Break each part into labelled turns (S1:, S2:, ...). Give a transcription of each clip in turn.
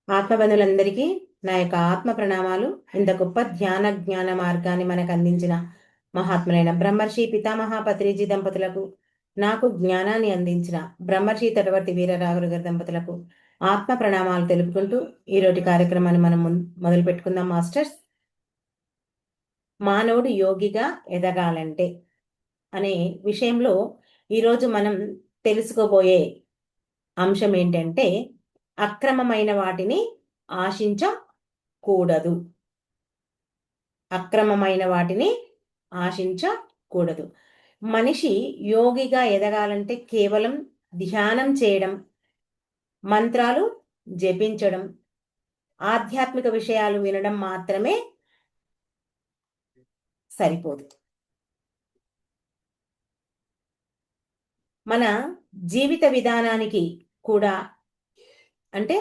S1: ఆత్మబంధులందరికీ నా యొక్క ఆత్మ ప్రణామాలు. ఇంత గొప్ప ధ్యాన జ్ఞాన మార్గాన్ని మనకు అందించిన మహాత్ములైన బ్రహ్మర్షి పితామహ పత్రిజీ దంపతులకు, నాకు జ్ఞానాన్ని అందించిన బ్రహ్మర్షి తటవర్తి వీరరాఘులు గారి దంపతులకు ఆత్మ ప్రణామాలు తెలుపుకుంటూ ఈరోజు కార్యక్రమాన్ని మనం మొదలు పెట్టుకుందాం. మాస్టర్స్, మానవుడు యోగిగా ఎదగాలంటే అనే విషయంలో ఈరోజు మనం తెలుసుకోబోయే అంశం ఏంటంటే, అక్రమమైన వాటిని ఆశించకూడదు. అక్రమమైన వాటిని ఆశించకూడదు. మనిషి యోగిగా ఎదగాలంటే కేవలం ధ్యానం చేయడం, మంత్రాలు జపించడం, ఆధ్యాత్మిక విషయాలు వినడం మాత్రమే సరిపోదు. మన జీవిత విధానానికి కూడా, అంటే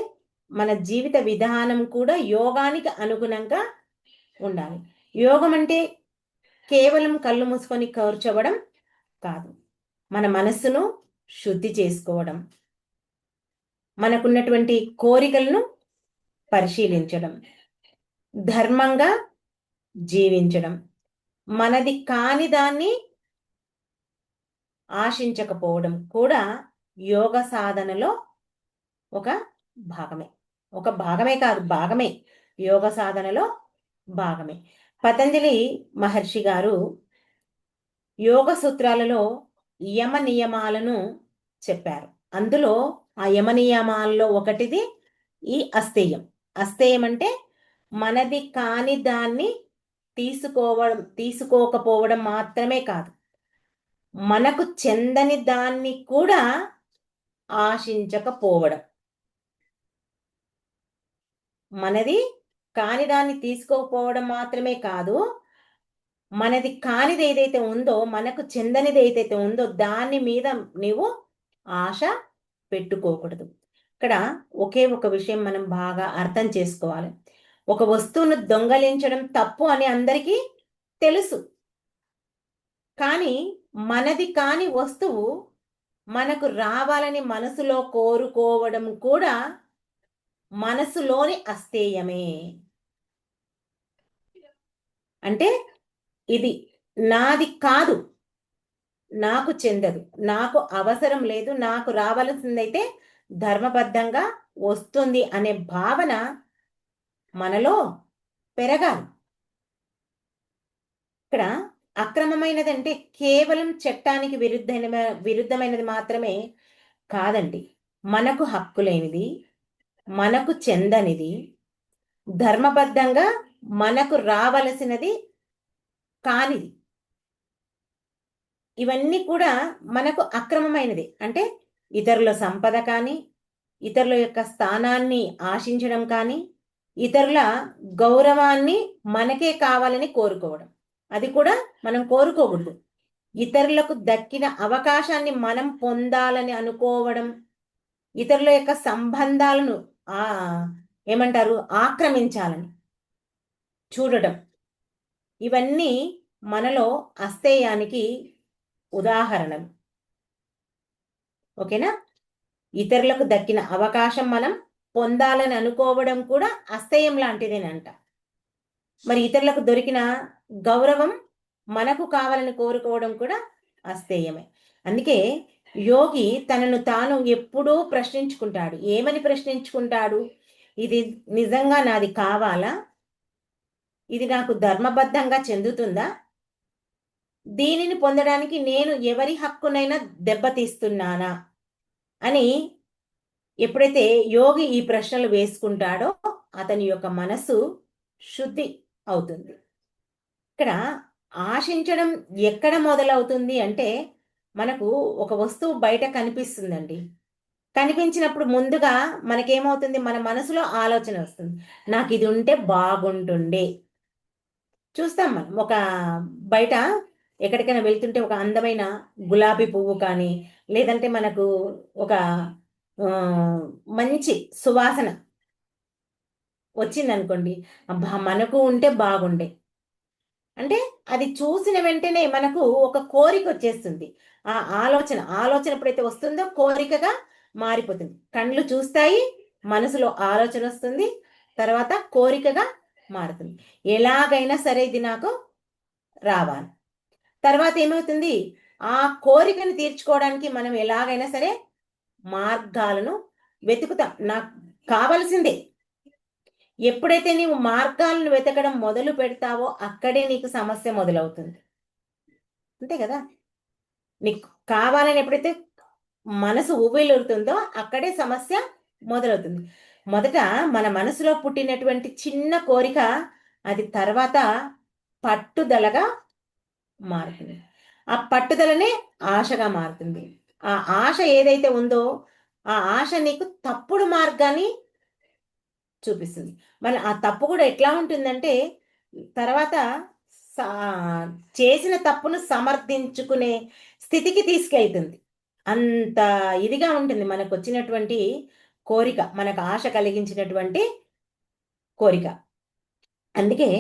S1: మన జీవిత విధానం కూడా యోగానికి అనుగుణంగా ఉండాలి. యోగం అంటే కేవలం కళ్ళు మూసుకొని కూర్చోవడం కాదు, మన మనస్సును శుద్ధి చేసుకోవడం, మనకున్నటువంటి కోరికలను పరిశీలించడం, ధర్మంగా జీవించడం, మనది కాని దాన్ని ఆశించకపోవడం కూడా యోగ సాధనలో ఒక భాగమే. ఒక భాగమే కాదు, భాగమే. యోగ సాధనలో భాగమే. పతంజలి మహర్షి గారు యోగ సూత్రాలలో యమ నియమాలను చెప్పారు. అందులో ఆ యమ నియమాల్లో ఒకటిది ఈ అస్థేయం. అస్థేయం అంటే మనది కాని దాన్ని తీసుకోకపోవడం మాత్రమే కాదు, మనకు చెందని దాన్ని కూడా ఆశించకపోవడం. మనది కాని దాన్ని తీసుకోకపోవడం మాత్రమే కాదు, మనది కానిది ఏదైతే ఉందో, మనకు చెందనిది ఏదైతే ఉందో దాని మీద నీవు ఆశ పెట్టుకోకూడదు. ఇక్కడ ఒకే ఒక విషయం మనం బాగా అర్థం చేసుకోవాలి. ఒక వస్తువును దొంగలించడం తప్పు అని అందరికీ తెలుసు, కానీ మనది కాని వస్తువు మనకు రావాలని మనసులో కోరుకోవడం కూడా మనసులోని అస్థేయమే. అంటే ఇది నాది కాదు, నాకు చెందదు, నాకు అవసరం లేదు, నాకు రావాల్సిందైతే ధర్మబద్ధంగా వస్తుంది అనే భావన మనలో పెరగాలి. ఇక్కడ అక్రమమైనది అంటే కేవలం చట్టానికి విరుద్ధమైనది మాత్రమే కాదండి. మనకు హక్కు లేనిది, మనకు చెందనిది, ధర్మబద్ధంగా మనకు రావలసినది కానిది, ఇవన్నీ కూడా మనకు అక్రమమైనది. అంటే ఇతరుల సంపద కానీ, ఇతరుల యొక్క స్థానాన్ని ఆశించడం కానీ, ఇతరుల గౌరవాన్ని మనకే కావాలని కోరుకోవడం, అది కూడా మనం కోరుకోకూడదు. ఇతరులకు దక్కిన అవకాశాన్ని మనం పొందాలని అనుకోవడం, ఇతరుల యొక్క సంబంధాలను ఏమంటారు ఆక్రమించాలని చూడడం, ఇవన్నీ మనలో అస్థేయానికి ఉదాహరణలు. ఓకేనా? ఇతరులకు దక్కిన అవకాశం మనం పొందాలని అనుకోవడం కూడా అస్థేయం లాంటిదేనంట. మరి ఇతరులకు దొరికిన గౌరవం మనకు కావాలని కోరుకోవడం కూడా అస్థేయమే. అందుకే యోగి తనను తాను ఎప్పుడూ ప్రశ్నించుకుంటాడు. ఏమని ప్రశ్నించుకుంటాడు? ఇది నిజంగా నాది కావాలా? ఇది నాకు ధర్మబద్ధంగా చెందుతుందా? దీనిని పొందడానికి నేను ఎవరి హక్కునైనా దెబ్బతీస్తున్నానా అని ఎప్పుడైతే యోగి ఈ ప్రశ్నలు వేసుకుంటాడో అతని యొక్క మనసు శుద్ధి అవుతుంది. ఇక్కడ ఆశించడం ఎక్కడ మొదలవుతుంది అంటే, మనకు ఒక వస్తువు బయట కనిపిస్తుందండి. కనిపించినప్పుడు ముందుగా మనకేమవుతుంది, మన మనసులో ఆలోచన వస్తుంది, నాకు ఇది ఉంటే బాగుంటుండే. చూస్తాం మనం ఒక బయట ఎక్కడికైనా వెళ్తుంటే ఒక అందమైన గులాబీ పువ్వు కానీ, లేదంటే మనకు ఒక మంచి సువాసన వచ్చిందనుకోండి, అబ్బా మనకు ఉంటే బాగుండే అంటే అది చూసిన వెంటనే మనకు ఒక కోరిక వచ్చేస్తుంది. ఆ ఆలోచన ఎప్పుడైతే వస్తుందో కోరికగా మారిపోతుంది. కళ్ళు చూస్తాయి, మనసులో ఆలోచన వస్తుంది, తర్వాత కోరికగా మారుతుంది. ఎలాగైనా సరే ఇది నాకు రావాలి. తర్వాత ఏమవుతుంది, ఆ కోరికను తీర్చుకోవడానికి మనం ఎలాగైనా సరే మార్గాలను వెతుకుతాం. నాకు కావలసిందే. ఎప్పుడైతే నీవు మార్గాలను వెతకడం మొదలు పెడతావో అక్కడే నీకు సమస్య మొదలవుతుంది. అంతే కదా. నీకు కావాలని ఎప్పుడైతే మనసు ఊబిలుతుందో అక్కడే సమస్య మొదలవుతుంది. మొదట మన మనసులో పుట్టినటువంటి చిన్న కోరిక అది తర్వాత పట్టుదలగా మారుతుంది. ఆ పట్టుదలనే ఆశగా మారుతుంది. ఆ ఆశ ఏదైతే ఉందో ఆ ఆశ నీకు తప్పుడు మార్గాన్ని చూపిస్తుంది. మరి ఆ తప్పు కూడా ఎట్లా ఉంటుందంటే తర్వాత చేసిన తప్పును సమర్థించుకునే స్థితికి తీసుకెళ్తుంది. అంత ఇదిగా ఉంటుంది మనకు వచ్చినటువంటి కోరిక, మనకు ఆశ కలిగించినటువంటి కోరిక. అందుకే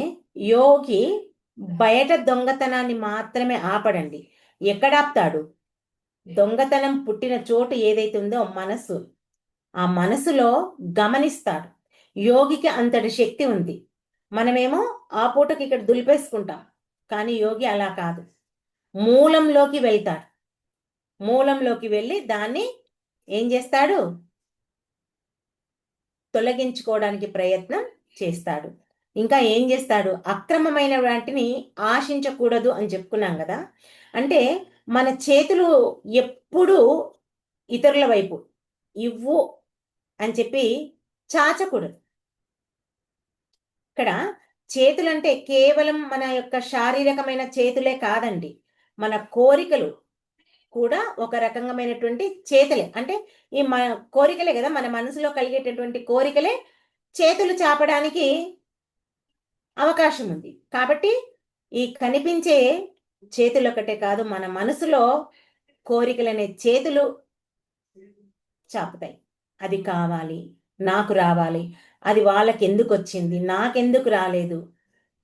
S1: యోగి బయట దొంగతనాన్ని మాత్రమే ఆపడండి. ఎక్కడాపుతాడు? దొంగతనం పుట్టిన చోటు ఏదైతే ఉందో మనసు, ఆ మనసులో గమనిస్తాడు. యోగికి అంతటి శక్తి ఉంది. మనమేమో ఆ పూటకి ఇక్కడ దులిపేసుకుంటాం, కానీ యోగి అలా కాదు. మూలంలోకి వెళ్తాడు. మూలంలోకి వెళ్ళి దాన్ని ఏం చేస్తాడు? తొలగించుకోవడానికి ప్రయత్నం చేస్తాడు. ఇంకా ఏం చేస్తాడు? అక్రమమైన వాటిని ఆశించకూడదు అని చెప్పుకున్నాం కదా. అంటే మన చేతులు ఎప్పుడూ ఇతరుల వైపు ఇవ్వు అని చెప్పి చాచకూడదు. ఇక్కడ చేతులంటే కేవలం మన యొక్క శారీరకమైన చేతులే కాదండి, మన కోరికలు కూడా ఒక రకమైనటువంటి చేతులే. అంటే ఈ మన కోరికలే కదా, మన మనసులో కలిగేటటువంటి కోరికలే చేతులు చాపడానికి అవకాశం ఉంది. కాబట్టి ఈ కనిపించే చేతులు ఒకటే కాదు, మన మనసులో కోరికలనే చేతులు చాపుతాయి. అది కావాలి, నాకు రావాలి, అది వాళ్ళకి ఎందుకు వచ్చింది, నాకెందుకు రాలేదు,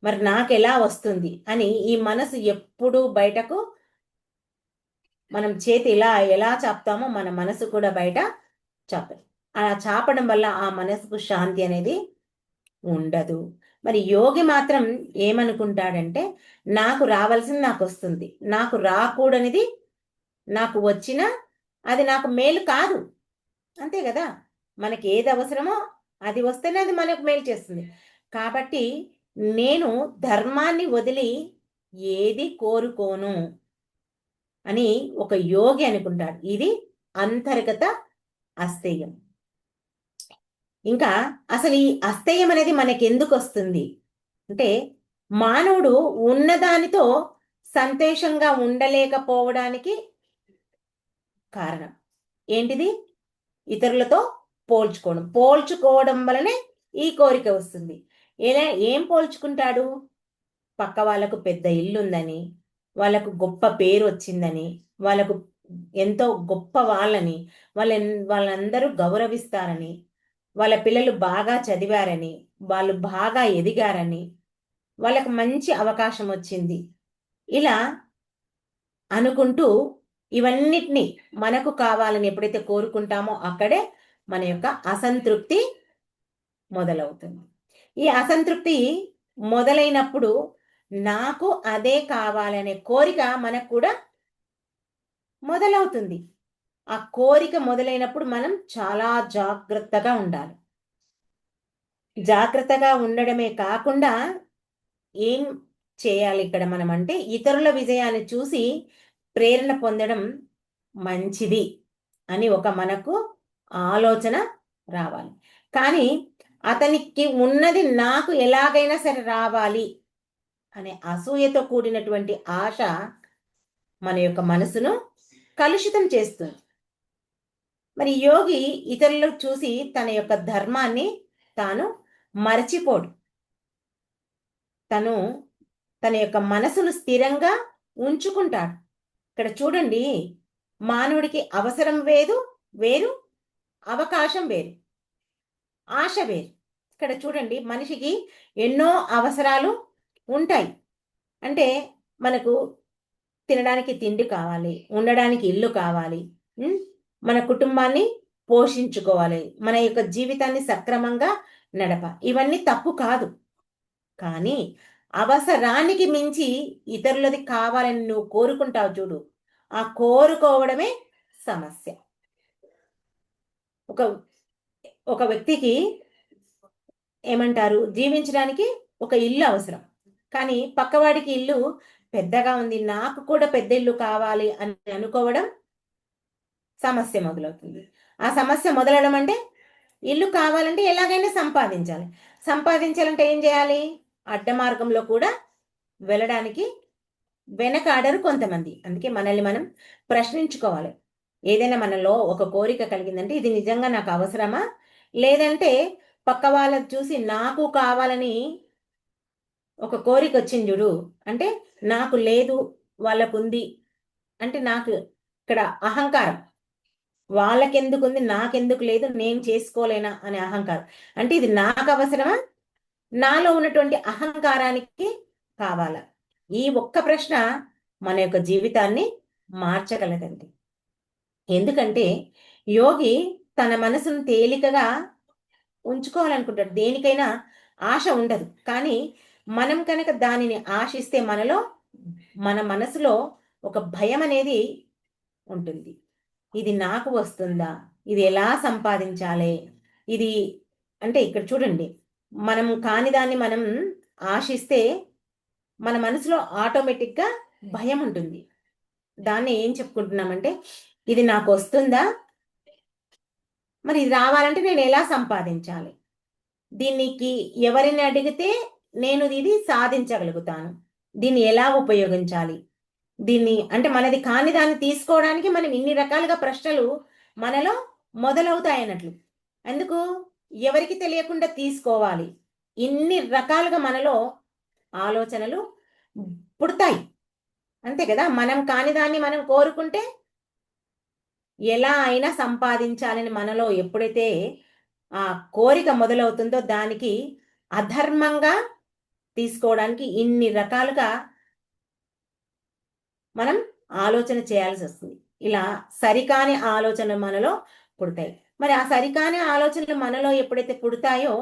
S1: మరి నాకెలా వస్తుంది అని ఈ మనసు ఎప్పుడూ బయటకు, మనం చేతి ఇలా ఎలా చాపుతామో మన మనసు కూడా బయట చాపదు. అలా చాపడం వల్ల ఆ మనసుకు శాంతి అనేది ఉండదు. మరి యోగి మాత్రం ఏమనుకుంటాడంటే నాకు రావాల్సింది నాకు వస్తుంది, నాకు రాకూడనిది నాకు వచ్చినా అది నాకు మేలు కాదు. అంతే కదా. మనకి ఏది అవసరమో అది వస్తేనే అది మనకు మేలు చేస్తుంది. కాబట్టి నేను ధర్మాన్ని వదిలి ఏది కోరుకోను అని ఒక యోగి అనుకుంటాడు. ఇది అంతర్గత అస్థేయం. ఇంకా అసలు ఈ అస్థేయం అనేది మనకి ఎందుకు వస్తుంది అంటే మానవుడు ఉన్నదానితో సంతోషంగా ఉండలేకపోవడానికి కారణం ఏంటిది? ఇతరులతో పోల్చుకోవడం వలనే ఈ కోరిక వస్తుంది. ఏం పోల్చుకుంటాడు? పక్క వాళ్ళకు పెద్ద ఇల్లుందని, వాళ్ళకు గొప్ప పేరు వచ్చిందని, వాళ్ళకు ఎంతో గొప్ప వాళ్ళని, వాళ్ళందరూ గౌరవిస్తారని, వాళ్ళ పిల్లలు బాగా చదివారని, వాళ్ళు బాగా ఎదిగారని, వాళ్ళకు మంచి అవకాశం వచ్చింది, ఇలా అనుకుంటూ ఇవన్నిటినీ మనకు కావాలని ఎప్పుడైతే కోరుకుంటామో అక్కడే మన యొక్క అసంతృప్తి మొదలవుతుంది. ఈ అసంతృప్తి మొదలైనప్పుడు నాకు అదే కావాలనే కోరిక మనకు కూడా మొదలవుతుంది. ఆ కోరిక మొదలైనప్పుడు మనం చాలా జాగ్రత్తగా ఉండాలి. జాగ్రత్తగా ఉండడమే కాకుండా ఏం చేయాలి ఇక్కడ మనం అంటే ఇతరుల విజయాన్ని చూసి ప్రేరణ పొందడం మంచిది అని ఒక మనకు ఆలోచన రావాలి. కానీ అతనికి ఉన్నది నాకు ఎలాగైనా సరే రావాలి అనే అసూయతో కూడినటువంటి ఆశ మన యొక్క మనసును కలుషితం చేస్తుంది. మరి యోగి ఇతరులు చూసి తన యొక్క ధర్మాన్ని తాను మరచిపోడు. తను తన యొక్క మనసును స్థిరంగా ఉంచుకుంటాడు. ఇక్కడ చూడండి, మానవుడికి అవసరం వేరు, అవకాశం వేరు, ఆశ వేరు. ఇక్కడ చూడండి, మనిషికి ఎన్నో అవసరాలు ఉంటాయి. అంటే మనకు తినడానికి తిండి కావాలి, ఉండడానికి ఇల్లు కావాలి, మన కుటుంబాన్ని పోషించుకోవాలి, మన యొక్క జీవితాన్ని సక్రమంగా ఇవన్నీ తప్పు కాదు. కానీ అవసరానికి మించి ఇతరులది కావాలని నువ్వు కోరుకుంటావు చూడు, ఆ కోరుకోవడమే సమస్య. ఒక ఒక వ్యక్తికి ఏమంటారు, జీవించడానికి ఒక ఇల్లు అవసరం, కానీ పక్కవాడికి ఇల్లు పెద్దగా ఉంది, నాకు కూడా పెద్ద ఇల్లు కావాలి అని అనుకోవడం సమస్య మొదలవుతుంది. ఆ సమస్య మొదలవడం అంటే ఇల్లు కావాలంటే ఎలాగైనా సంపాదించాలంటే ఏం చేయాలి? అడ్డ మార్గంలో కూడా వెళ్ళడానికి వెనకాడరు కొంతమంది. అందుకే మనల్ని మనం ప్రశ్నించుకోవాలి. ఏదైనా మనలో ఒక కోరిక కలిగిందంటే ఇది నిజంగా నాకు అవసరమా, లేదంటే పక్క వాళ్ళని చూసి నాకు కావాలని ఒక కోరిక వచ్చింది చూడు, అంటే నాకు లేదు వాళ్ళకుంది అంటే నాకు ఇక్కడ అహంకారం, వాళ్ళకెందుకు ఉంది నాకెందుకు లేదు, నేను చేసుకోలేనా అనే అహంకారం. అంటే ఇది నాకు అవసరమా, నాలో ఉన్నటువంటి అహంకారానికి కావాలా? ఈ ఒక్క ప్రశ్న మన యొక్క జీవితాన్ని మార్చగలదండి. ఎందుకంటే యోగి తన మనసును తేలికగా ఉంచుకోవాలనుకుంటాడు, దేనికైనా ఆశ ఉండదు. కానీ మనం కనుక దానిని ఆశిస్తే మన మనసులో ఒక భయం అనేది ఉంటుంది. ఇది నాకు వస్తుందా, ఇది ఎలా సంపాదించాలి, ఇది అంటే ఇక్కడ చూడండి, మనం కాని దాన్ని మనం ఆశిస్తే మన మనసులో ఆటోమేటిక్గా భయం ఉంటుంది. దాన్ని ఏం చెప్పుకుంటున్నామంటే, ఇది నాకు వస్తుందా, మరి ఇది రావాలంటే నేను ఎలా సంపాదించాలి, దీనికి ఎవరిని అడిగితే నేను ఇది సాధించగలుగుతాను, దీన్ని ఎలా ఉపయోగించాలి, దీన్ని అంటే మనది కాని దాన్ని తీసుకోవడానికి మనం ఇన్ని రకాలుగా ప్రశ్నలు మనలో మొదలవుతాయన్నట్లు. ఎందుకు? ఎవరికి తెలియకుండా తీసుకోవాలి, ఇన్ని రకాలుగా మనలో ఆలోచనలు పుడతాయి, అంతే కదా. మనం కాని దాన్ని మనం కోరుకుంటే ఎలా అయినా సంపాదించాలని మనలో ఎప్పుడైతే ఆ కోరిక మొదలవుతుందో దానికి అధర్మంగా తీసుకోవడానికి ఇన్ని రకాలుగా మనం ఆలోచన చేయాల్సి వస్తుంది. ఇలా సరికాని ఆలోచనలు మనలో పుడతాయి. మరి ఆ సరికాని ఆలోచనలు మనలో ఎప్పుడైతే పుడతాయో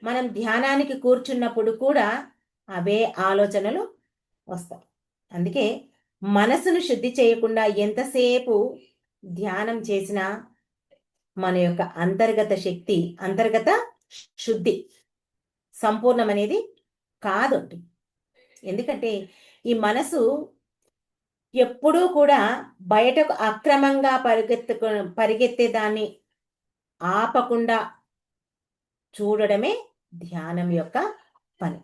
S1: మనం ధ్యానానికి కూర్చున్నప్పుడు కూడా అవే ఆలోచనలు వస్తాయి. అందుకే మనసును శుద్ధి చేయకుండా ఎంతసేపు ధ్యానం చేసినా మన యొక్క అంతర్గత శక్తి, అంతర్గత శుద్ధి సంపూర్ణమనేది కాదు. ఎందుకంటే ఈ మనసు ఎప్పుడూ కూడా బయటకు అక్రమంగా పరిగెత్తే దాన్ని ఆపకుండా చూడడమే ధ్యానం యొక్క పని.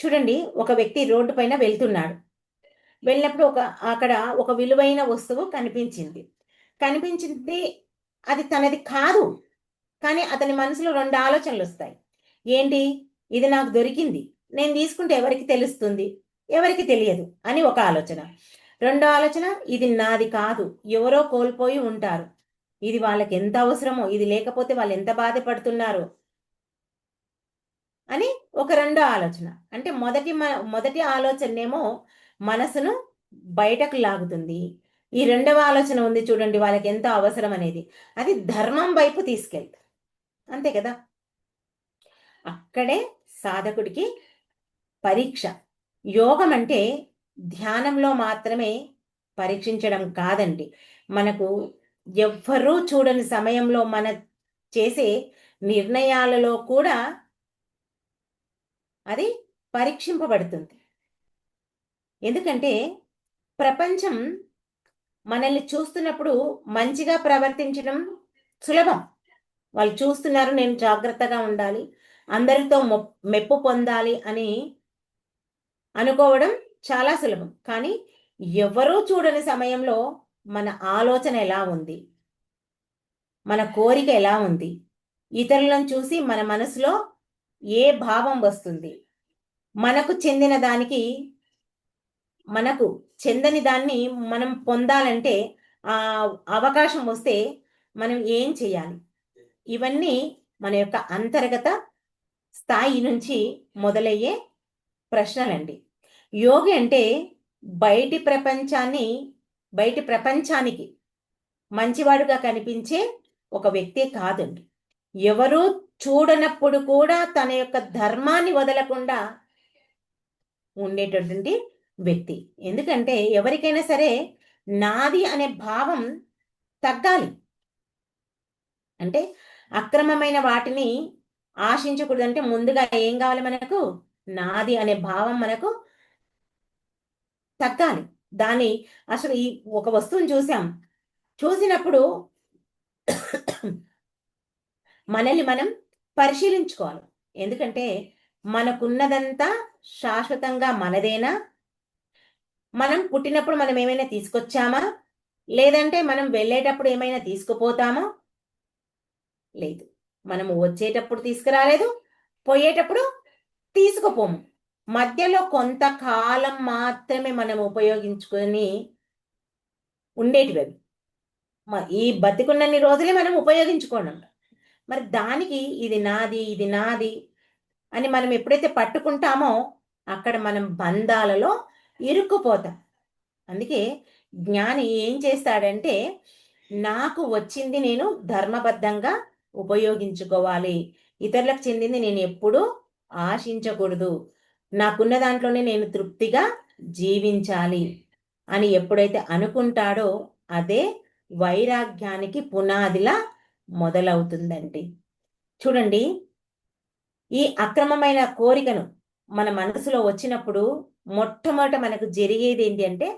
S1: చూడండి, ఒక వ్యక్తి రోడ్డు పైన వెళ్తున్నాడు. వెళ్ళినప్పుడు అక్కడ ఒక విలువైన వస్తువు కనిపించింది, అది తనది కాదు. కానీ అతని మనసులో 2 ఆలోచనలు వస్తాయి. ఏంటి? ఇది నాకు దొరికింది, నేను తీసుకుంటే ఎవరికి తెలుస్తుంది, ఎవరికి తెలియదు అని ఒక ఆలోచన. రెండో ఆలోచన, ఇది నాది కాదు, ఎవరో కోల్పోయి ఉంటారు, ఇది వాళ్ళకి ఎంత అవసరమో, ఇది లేకపోతే వాళ్ళు ఎంత బాధపడుతున్నారు అని ఒక రెండో ఆలోచన. అంటే మొదటి ఆలోచనేమో మనసును బయటకు లాగుతుంది. ఈ రెండవ ఆలోచన ఉంది చూడండి, వాళ్ళకి ఎంత అవసరం అనేది, అది ధర్మం వైపు తీసుకెళ్తుంది, అంతే కదా. అక్కడే సాధకుడికి పరీక్ష. యోగం అంటే ధ్యానంలో మాత్రమే పరీక్షించడం కాదండి, మనకు ఎవ్వరూ చూడని సమయంలో మన చేసే నిర్ణయాలలో కూడా అది పరీక్షింపబడుతుంది. ఎందుకంటే ప్రపంచం మనల్ని చూస్తున్నప్పుడు మంచిగా ప్రవర్తించడం సులభం. వాళ్ళు చూస్తున్నారు, నేను జాగ్రత్తగా ఉండాలి, అందరితో మెప్పు పొందాలి అని అనుకోవడం చాలా సులభం. కానీ ఎవరూ చూడని సమయంలో మన ఆలోచన ఎలా ఉంది, మన కోరిక ఎలా ఉంది, ఇతరులను చూసి మన మనసులో ఏ భావం వస్తుంది, మనకు చెందిన దానికి మనకు చెందని దాన్ని మనం పొందాలంటే ఆ అవకాశం వస్తే మనం ఏం చేయాలి, ఇవన్నీ మన యొక్క అంతర్గత స్థాయి నుంచి మొదలయ్యే ప్రశ్నలండి. యోగి అంటే బయటి ప్రపంచానికి మంచివాడుగా కనిపించే ఒక వ్యక్తే కాదండి. ఎవరూ చూడనప్పుడు కూడా తన యొక్క ధర్మాన్ని వదలకుండా ఉండేటటువంటి వ్యక్తి. ఎందుకంటే ఎవరికైనా సరే నాది అనే భావం తగ్గాలి. అంటే అక్రమమైన వాటిని ఆశించకూడదంటే ముందుగా ఏం కావాలి మనకు? నాది అనే భావం మనకు తగ్గాలి. దాన్ని అసలు ఈ ఒక వస్తువుని చూసినప్పుడు మనల్ని మనం పరిశీలించుకోవాలి. ఎందుకంటే మనకున్నదంతా శాశ్వతంగా మనదేనా? మనం పుట్టినప్పుడు మనం ఏమైనా తీసుకొచ్చామా? లేదంటే మనం వెళ్ళేటప్పుడు ఏమైనా తీసుకుపోతామా? లేదు. మనము వచ్చేటప్పుడు తీసుకురాలేదు, పోయేటప్పుడు తీసుకుపోము. మధ్యలో కొంతకాలం మాత్రమే మనం ఉపయోగించుకొని ఉండేటివి. ఈ బతికున్నన్ని రోజులే మనం ఉపయోగించుకోవడం. మరి దానికి ఇది నాది, ఇది నాది అని మనం ఎప్పుడైతే పట్టుకుంటామో అక్కడ మనం బంధాలలో ఇరుక్కుపోతాం. అందుకే జ్ఞాని ఏం చేస్తాడంటే నాకు వచ్చింది నేను ధర్మబద్ధంగా ఉపయోగించుకోవాలి. ఇతరులకు చెందింది నేను ఎప్పుడూ ఆశించకూడదు. నాకున్న దాంట్లోనే నేను తృప్తిగా జీవించాలి అని ఎప్పుడైతే అనుకుంటాడో అదే వైరాగ్యానికి పునాదిలా మొదలవుతుందండి. చూడండి, ఈ అక్రమమైన కోరికను మన మనసులో వచ్చినప్పుడు మొట్టమొదట మనకు జరిగేది ఏంటి అంటే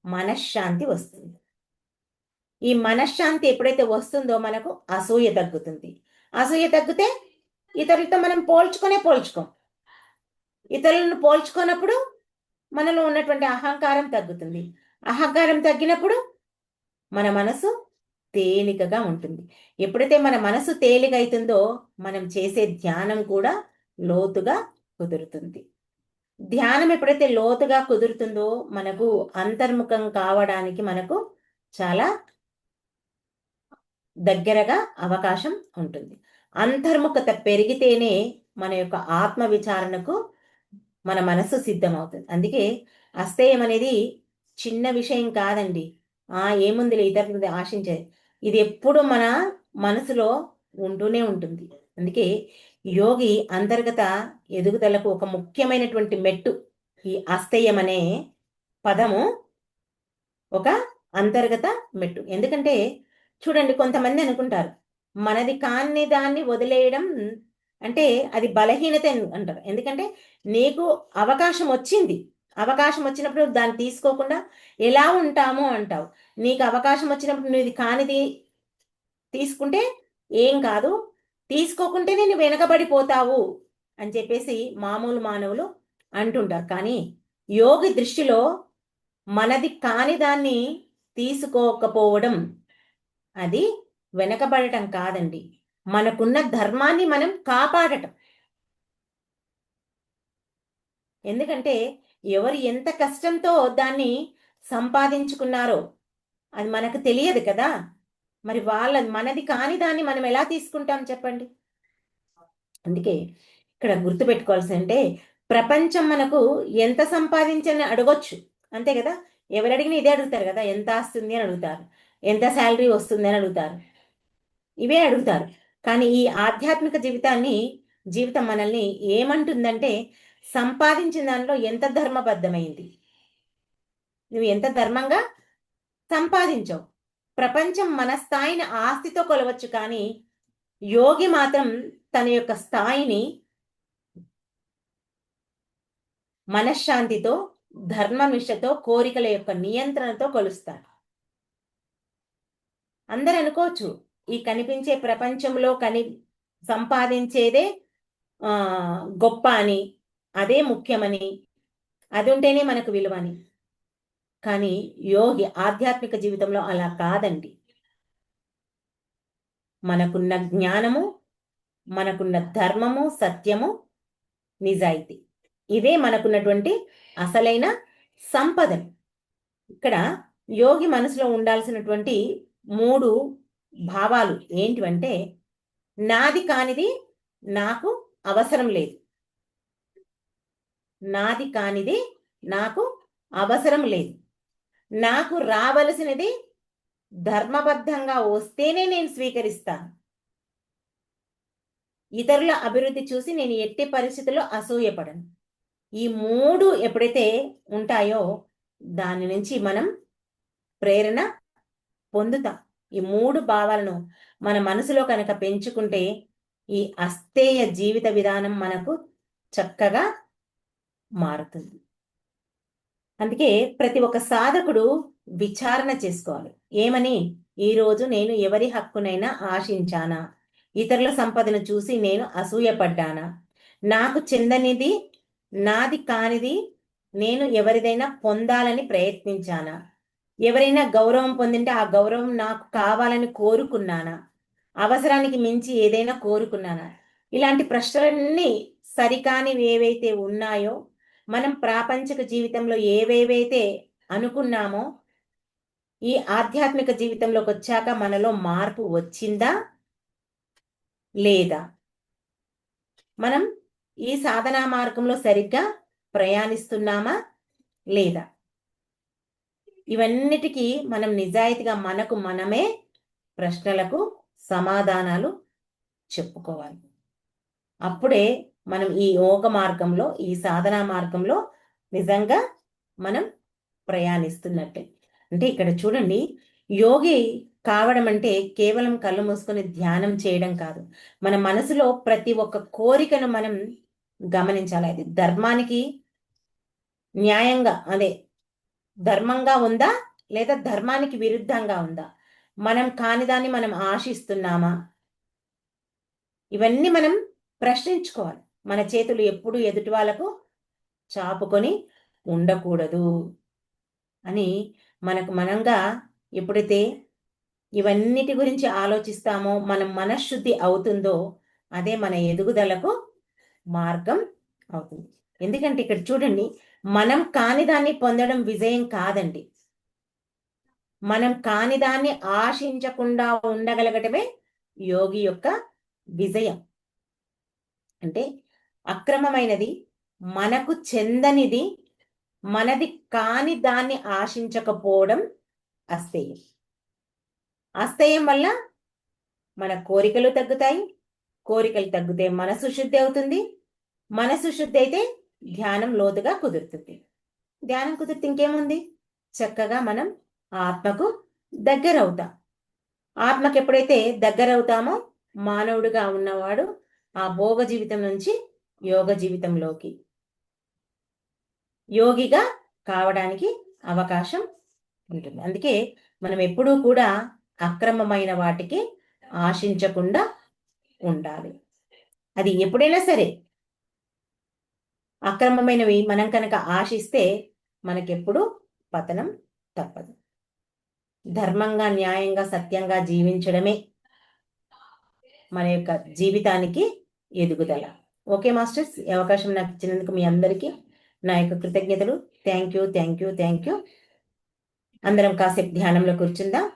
S1: మనశ్శాంతి వస్తుంది. ఈ మనశ్శాంతి ఎప్పుడైతే వస్తుందో మనకు అసూయ తగ్గుతుంది. అసూయ తగ్గితే ఇతరులతో మనం పోల్చుకోం. ఇతరులను పోల్చుకున్నప్పుడు మనలో ఉన్నటువంటి అహంకారం తగ్గుతుంది. అహంకారం తగ్గినప్పుడు మన మనసు తేలికగా ఉంటుంది. ఎప్పుడైతే మన మనసు తేలిక అవుతుందో మనం చేసే ధ్యానం కూడా లోతుగా కుదురుతుంది. ధ్యానం ఎప్పుడైతే లోతుగా కుదురుతుందో మనకు అంతర్ముఖం కావడానికి మనకు చాలా దగ్గరగా అవకాశం ఉంటుంది. అంతర్ముఖత పెరిగితేనే మన యొక్క ఆత్మ విచారణకు మన మనసు సిద్ధమవుతుంది. అందుకే అస్థేయం అనేది చిన్న విషయం కాదండి. ఏముందిలే ఇతరులు ఆశించేది, ఇది ఎప్పుడు మన మనసులో ఉంటూనే ఉంటుంది. అందుకే యోగి అంతర్గత ఎదుగుదలకు ఒక ముఖ్యమైనటువంటి మెట్టు ఈ అస్థేయం అనే పదము ఒక అంతర్గత మెట్టు. ఎందుకంటే చూడండి, కొంతమంది అనుకుంటారు మనది కాని దాన్ని వదిలేయడం అంటే అది బలహీనత అంటారు. ఎందుకంటే నీకు అవకాశం వచ్చినప్పుడు దాన్ని తీసుకోకుండా ఎలా ఉంటాము అంటావు. నీకు అవకాశం వచ్చినప్పుడు నువ్వు ఇది కానిది తీసుకుంటే ఏం కాదు, తీసుకోకుంటేనే నువ్వు వెనకబడిపోతావు అని చెప్పేసి మామూలు మానవులు అంటుంటారు. కానీ యోగి దృష్టిలో మనది కాని దాన్ని తీసుకోకపోవడం అది వెనకబడటం కాదండి, మనకున్న ధర్మాన్ని మనం కాపాడటం. ఎందుకంటే ఎవరు ఎంత కష్టంతో దాన్ని సంపాదించుకున్నారో అది మనకు తెలియదు కదా. మరి మనది కాని దాన్ని మనం ఎలా తీసుకుంటాం చెప్పండి. అందుకే ఇక్కడ గుర్తుపెట్టుకోవాల్సి అంటే ప్రపంచం మనకు ఎంత సంపాదించని అడగొచ్చు, అంతే కదా. ఎవరు అడిగినా ఇదే అడుగుతారు కదా, ఎంత వస్తుంది అని అడుగుతారు, ఎంత శాలరీ వస్తుంది అని అడుగుతారు, ఇవే అడుగుతారు. కానీ ఈ ఆధ్యాత్మిక జీవితం మనల్ని ఏమంటుందంటే సంపాదించిన దానిలో ఎంత ధర్మబద్ధమైంది, నువ్వు ఎంత ధర్మంగా సంపాదించవు. ప్రపంచం మన స్థాయిని ఆస్తితో కొలవచ్చు, కానీ యోగి మాత్రం తన యొక్క స్థాయిని మనశ్శాంతితో, ధర్మనిష్టతో, కోరికల యొక్క నియంత్రణతో కొలుస్తారు. అందరు అనుకోవచ్చు ఈ కనిపించే ప్రపంచంలో సంపాదించేదే గొప్ప అని, అదే ముఖ్యమని, అది ఉంటేనే మనకు విలువని. కానీ యోగి ఆధ్యాత్మిక జీవితంలో అలా కాదండి. మనకున్న జ్ఞానము, మనకున్న ధర్మము, సత్యము, నిజాయితీ, ఇవే మనకున్నటువంటి అసలైన సంపదలు. ఇక్కడ యోగి మనసులో ఉండాల్సినటువంటి 3 భావాలు ఏంటివంటే నాది కానిది నాకు అవసరం లేదు, నాది కానిది నాకు అవసరం లేదు, నాకు రావలసినది ధర్మబద్ధంగా వస్తేనే నేను స్వీకరిస్తాను. ఇతరుల అభివృద్ధి చూసి నేను ఎట్టి పరిస్థితుల్లో అసూయపడను. ఈ 3 ఎప్పుడైతే ఉంటాయో దాని నుంచి మనం ప్రేరణ పొందుతాం. ఈ 3 భావాలను మన మనసులో కనుక పెంచుకుంటే ఈ అస్తేయ జీవిత విధానం మనకు చక్కగా మారుతుంది. అందుకే ప్రతి ఒక్క సాధకుడు విచారణ చేసుకోవాలి. ఏమని? ఈరోజు నేను ఎవరి హక్కునైనా ఆశించానా? ఇతరుల సంపదను చూసి నేను అసూయపడ్డానా? నాకు చెందనిది, నాది కానిది నేను ఎవరిదైనా పొందాలని ప్రయత్నించానా? ఎవరైనా గౌరవం పొందింటే ఆ గౌరవం నాకు కావాలని కోరుకున్నానా? అవసరానికి మించి ఏదైనా కోరుకున్నానా? ఇలాంటి ప్రశ్నలన్నీ సరికానివి ఏవైతే ఉన్నాయో, మనం ప్రాపంచిక జీవితంలో ఏవేవైతే అనుకున్నామో, ఈ ఆధ్యాత్మిక జీవితంలోకి వచ్చాక మనలో మార్పు వచ్చిందా లేదా? మనం ఈ సాధనా మార్గంలో సరిగ్గా ప్రయాణిస్తున్నామా లేదా? ఇవన్నిటికీ మనం నిజాయితీగా మనకు మనమే ప్రశ్నలకు సమాధానాలు చెప్పుకోవాలి. అప్పుడే మనం ఈ యోగ మార్గంలో, ఈ సాధనా మార్గంలో నిజంగా మనం ప్రయాణిస్తున్నట్టే. అంటే ఇక్కడ చూడండి, యోగి కావడం అంటే కేవలం కళ్ళు మూసుకొని ధ్యానం చేయడం కాదు. మన మనసులో ప్రతి ఒక్క కోరికను మనం గమనించాలి. అది ధర్మానికి న్యాయంగా, అదే ధర్మంగా ఉందా లేదా ధర్మానికి విరుద్ధంగా ఉందా? మనం కాని దాన్ని మనం ఆశిస్తున్నామా? ఇవన్నీ మనం ప్రశ్నించుకోవాలి. మన చేతులు ఎప్పుడు ఎదుటి వాళ్ళకు చాపుకొని ఉండకూడదు అని మనకు మనంగా ఎప్పుడైతే ఇవన్నిటి గురించి ఆలోచిస్తామో, మనం మనశ్శుద్ధి అవుతుందో అదే మన ఎదుగుదలకు మార్గం అవుతుంది. ఎందుకంటే ఇక్కడ చూడండి, మనం కాని దాన్ని పొందడం విజయం కాదండి. మనం కాని దాన్ని ఆశించకుండా ఉండగలగటమే యోగి యొక్క విజయం. అంటే అక్రమమైనది, మనకు చెందనిది, మనది కాని దాన్ని ఆశించకపోవడం అస్థేయం. అస్థేయం వల్ల మన కోరికలు తగ్గుతాయి. కోరికలు తగ్గితే మనసు శుద్ధి అవుతుంది. మనసు శుద్ధి అయితే ధ్యానం లోతుగా కుదురుతుంది. ధ్యానం కుదిరితే ఇంకేముంది? చక్కగా మనం ఆత్మకు దగ్గర అవుతాం. ఆత్మకి ఎప్పుడైతే దగ్గర అవుతామో మానవుడిగా ఉన్నవాడు ఆ భోగ జీవితం నుంచి యోగ జీవితంలోకి, యోగిగా కావడానికి అవకాశం ఉంటుంది. అందుకే మనం ఎప్పుడూ కూడా అక్రమమైన వాటికి ఆశించకుండా ఉండాలి. అది ఎప్పుడైనా సరే అక్రమమైనవి మనం కనుక ఆశిస్తే మనకెప్పుడు పతనం తప్పదు. ధర్మంగా, న్యాయంగా, సత్యంగా జీవించడమే మన యొక్క జీవితానికి ఎదుగుదల. ఓకే మాస్టర్స్, ఈ అవకాశం నాకు ఇచ్చినందుకు మీ అందరికీ నా యొక్క కృతజ్ఞతలు. Thank you. అందరం కాసేపు ధ్యానంలో కూర్చుందాం.